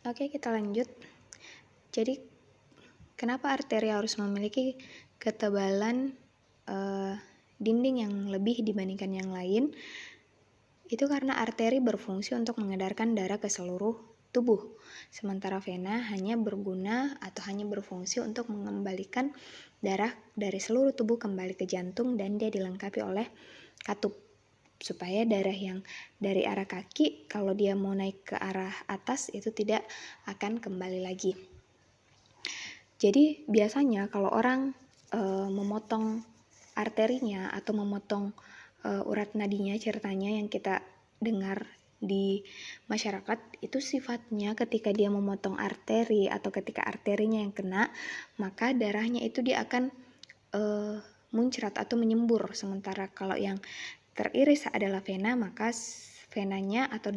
Oke, kita lanjut. Jadi, kenapa arteri harus memiliki ketebalan dinding yang lebih dibandingkan yang lain? Itu karena arteri berfungsi untuk mengedarkan darah ke seluruh tubuh, sementara vena hanya berguna atau hanya berfungsi untuk mengembalikan darah dari seluruh tubuh kembali ke jantung, dan dia dilengkapi oleh katup, supaya darah yang dari arah kaki kalau dia mau naik ke arah atas itu tidak akan kembali lagi. Jadi biasanya kalau orang memotong arterinya atau memotong urat nadinya, ceritanya yang kita dengar di masyarakat itu sifatnya ketika dia memotong arteri atau ketika arterinya yang kena, maka darahnya itu dia akan muncrat atau menyembur. Sementara kalau yang teriris adalah vena, maka venanya atau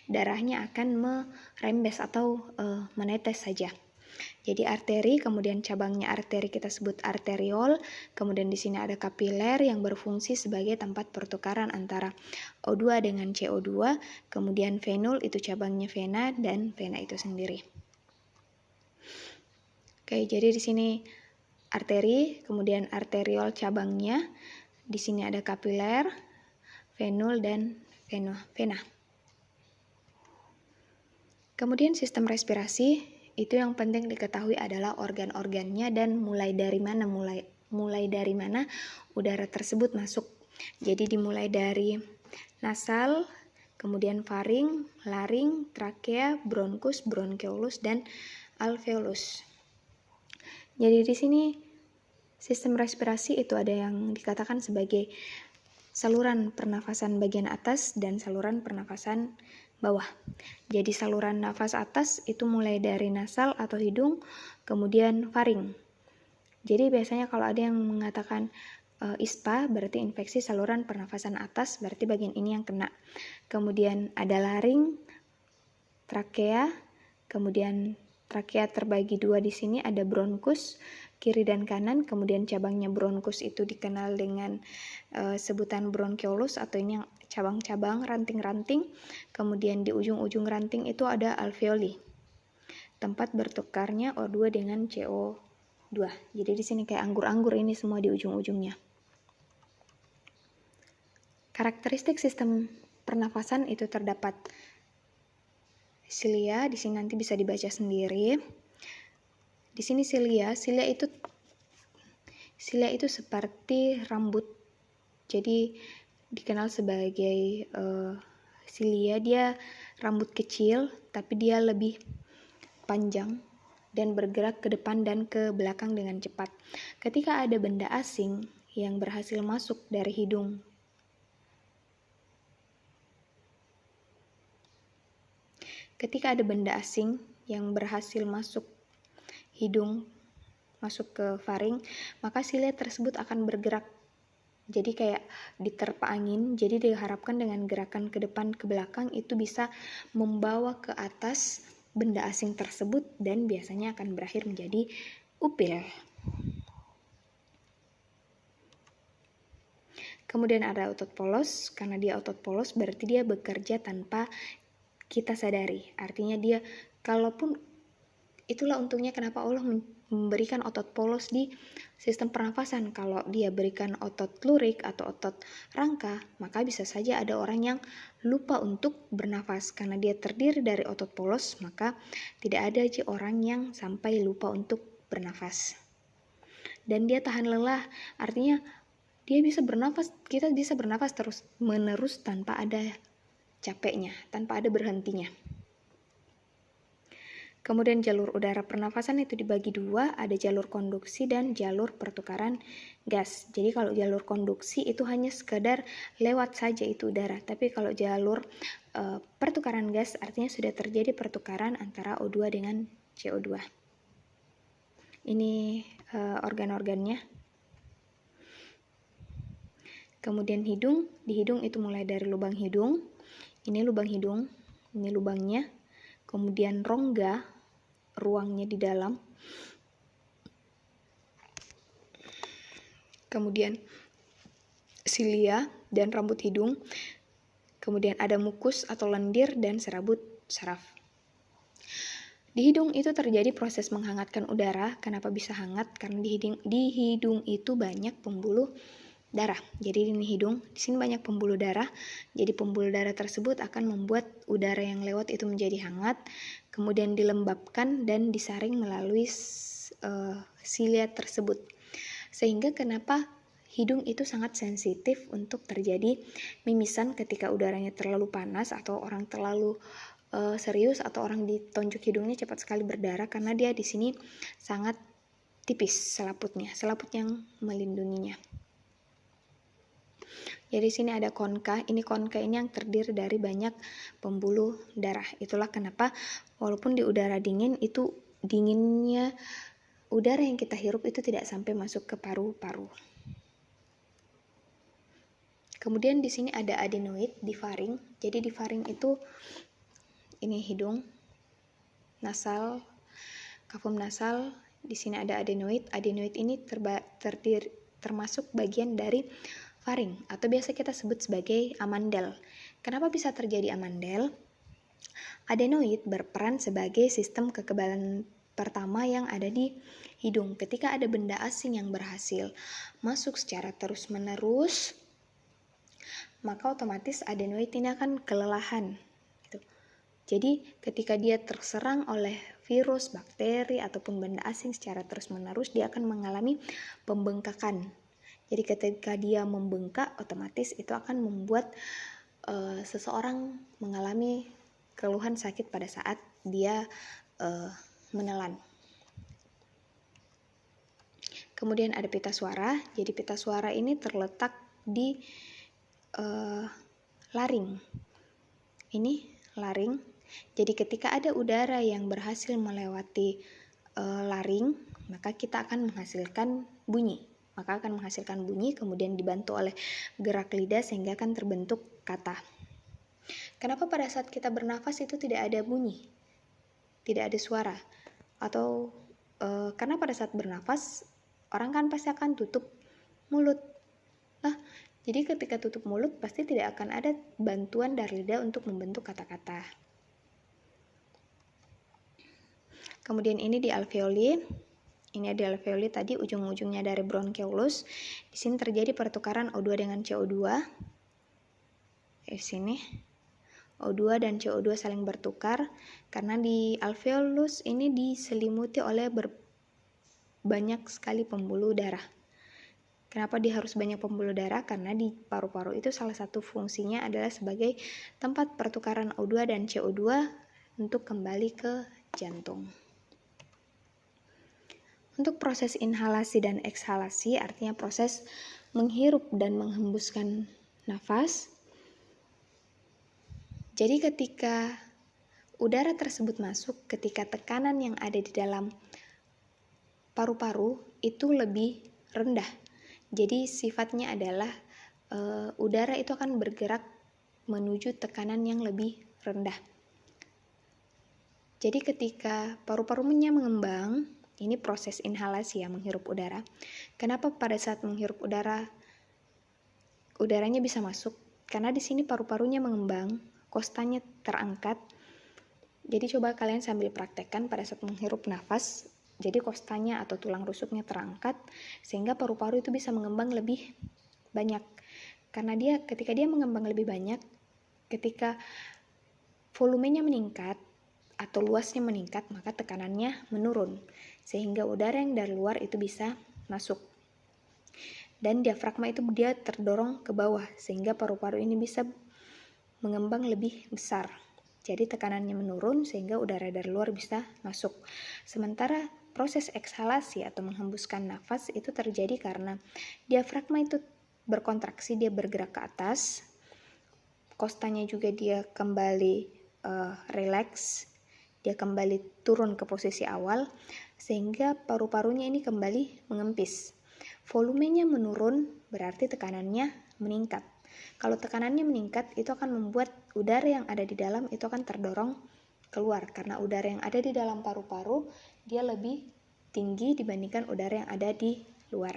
darahnya akan merembes atau menetes saja. Jadi arteri, kemudian cabangnya arteri kita sebut arteriol, kemudian di sini ada kapiler yang berfungsi sebagai tempat pertukaran antara O2 dengan CO2, kemudian venul itu cabangnya vena, dan vena itu sendiri. Oke, jadi di sini arteri, kemudian arteriol cabangnya, di sini ada kapiler, venul, dan vena. Kemudian sistem respirasi, itu yang penting diketahui adalah organ-organnya dan mulai dari mana udara tersebut masuk. Jadi dimulai dari nasal, kemudian faring, laring, trakea, bronkus, bronkeolus, dan alveolus. Jadi di sini sistem respirasi itu ada yang dikatakan sebagai saluran pernafasan bagian atas dan saluran pernafasan bawah. Jadi saluran nafas atas itu mulai dari nasal atau hidung, kemudian faring. Jadi biasanya kalau ada yang mengatakan ISPA berarti infeksi saluran pernafasan atas, berarti bagian ini yang kena. Kemudian ada laring, trakea, kemudian trakea terbagi dua di sini, ada bronkus kiri dan kanan, kemudian cabangnya bronkus itu dikenal dengan sebutan bronkeolus atau ini yang cabang-cabang, ranting-ranting. Kemudian di ujung-ujung ranting itu ada alveoli, tempat bertukarnya O2 dengan CO2. Jadi di sini kayak anggur-anggur ini semua di ujung-ujungnya. Karakteristik sistem pernafasan itu terdapat silia, di sini nanti bisa dibaca sendiri. Di sini silia itu seperti rambut. Jadi dikenal sebagai silia, dia rambut kecil tapi dia lebih panjang dan bergerak ke depan dan ke belakang dengan cepat. Ketika ada benda asing yang berhasil masuk dari hidung masuk hidung, masuk ke faring, maka silia tersebut akan bergerak. Jadi kayak diterpa angin, jadi diharapkan dengan gerakan ke depan ke belakang itu bisa membawa ke atas benda asing tersebut dan biasanya akan berakhir menjadi upil. Kemudian ada otot polos, karena dia otot polos berarti dia bekerja tanpa kita sadari. Artinya dia, kalaupun itulah untungnya kenapa Allah memberikan otot polos di sistem pernafasan. Kalau dia berikan otot lurik atau otot rangka, maka bisa saja ada orang yang lupa untuk bernafas. Karena dia terdiri dari otot polos, maka tidak ada aja orang yang sampai lupa untuk bernafas. Dan dia tahan lelah, artinya dia bisa bernafas, kita bisa bernafas terus menerus tanpa ada capeknya, tanpa ada berhentinya. Kemudian jalur udara pernafasan itu dibagi dua, ada jalur konduksi dan jalur pertukaran gas. Jadi kalau jalur konduksi itu hanya sekedar lewat saja itu udara, tapi kalau jalur pertukaran gas artinya sudah terjadi pertukaran antara O2 dengan CO2. Ini organ-organnya. Kemudian hidung, di hidung itu mulai dari lubang hidung, ini lubang hidung, ini lubangnya. Kemudian rongga, ruangnya di dalam. Kemudian silia dan rambut hidung. Kemudian ada mukus atau lendir dan serabut saraf. Di hidung itu terjadi proses menghangatkan udara. Kenapa bisa hangat? Karena di hidung itu banyak pembuluh darah. Jadi di hidung, di sini banyak pembuluh darah. Jadi pembuluh darah tersebut akan membuat udara yang lewat itu menjadi hangat, kemudian dilembabkan dan disaring melalui silia tersebut. Sehingga kenapa hidung itu sangat sensitif untuk terjadi mimisan ketika udaranya terlalu panas atau orang terlalu serius atau orang ditonjok hidungnya cepat sekali berdarah, karena dia di sini sangat tipis selaput yang melindunginya. Jadi di sini ada konka. Konka ini yang terdiri dari banyak pembuluh darah. Itulah kenapa walaupun di udara dingin itu dinginnya udara yang kita hirup itu tidak sampai masuk ke paru-paru. Kemudian di sini ada adenoid di faring. Jadi di faring itu ini hidung, nasal, kafum nasal. Di sini ada adenoid. Adenoid ini termasuk bagian dari faring atau biasa kita sebut sebagai amandel. Kenapa bisa terjadi amandel? Adenoid berperan sebagai sistem kekebalan pertama yang ada di hidung. Ketika ada benda asing yang berhasil masuk secara terus-menerus, maka otomatis adenoid ini akan kelelahan. Jadi ketika dia terserang oleh virus, bakteri, ataupun benda asing secara terus-menerus, dia akan mengalami pembengkakan. Jadi ketika dia membengkak, otomatis itu akan membuat seseorang mengalami keluhan sakit pada saat dia menelan. Kemudian ada pita suara. Jadi pita suara ini terletak di laring. Ini laring. Jadi ketika ada udara yang berhasil melewati laring, maka kita akan menghasilkan bunyi. Kemudian dibantu oleh gerak lidah sehingga akan terbentuk kata. Kenapa pada saat kita bernafas itu tidak ada bunyi? Tidak ada suara? Atau karena pada saat bernafas, orang kan pasti akan tutup mulut. Jadi ketika tutup mulut pasti tidak akan ada bantuan dari lidah untuk membentuk kata-kata. Kemudian ini di alveoli. Ini ada alveoli tadi, ujung-ujungnya dari bronkeolus. Di sini terjadi pertukaran O2 dengan CO2. Di sini O2 dan CO2 saling bertukar karena di alveolus ini diselimuti oleh banyak sekali pembuluh darah. Kenapa dia harus banyak pembuluh darah? Karena di paru-paru itu salah satu fungsinya adalah sebagai tempat pertukaran O2 dan CO2 untuk kembali ke jantung. Untuk proses inhalasi dan ekhalasi, artinya proses menghirup dan menghembuskan nafas. Jadi ketika udara tersebut masuk, ketika tekanan yang ada di dalam paru-paru itu lebih rendah. Jadi sifatnya adalah udara itu akan bergerak menuju tekanan yang lebih rendah. Jadi ketika paru-parunya mengembang, ini proses inhalasi ya, menghirup udara. Kenapa pada saat menghirup udara, udaranya bisa masuk? Karena di sini paru-parunya mengembang, kostanya terangkat. Jadi coba kalian sambil praktekkan pada saat menghirup nafas. Jadi kostanya atau tulang rusuknya terangkat, sehingga paru-paru itu bisa mengembang lebih banyak. Karena ketika dia mengembang lebih banyak, ketika volumenya meningkat atau luasnya meningkat, maka tekanannya menurun, sehingga udara yang dari luar itu bisa masuk. Dan diafragma itu dia terdorong ke bawah, sehingga paru-paru ini bisa mengembang lebih besar. Jadi tekanannya menurun sehingga udara dari luar bisa masuk. Sementara proses ekhalasi atau menghembuskan nafas itu terjadi karena diafragma itu berkontraksi, dia bergerak ke atas. Kostanya juga dia kembali rileks, dia kembali turun ke posisi awal, sehingga paru-parunya ini kembali mengempis. Volumenya menurun, berarti tekanannya meningkat. Kalau tekanannya meningkat, itu akan membuat udara yang ada di dalam itu akan terdorong keluar, karena udara yang ada di dalam paru-paru dia lebih tinggi dibandingkan udara yang ada di luar.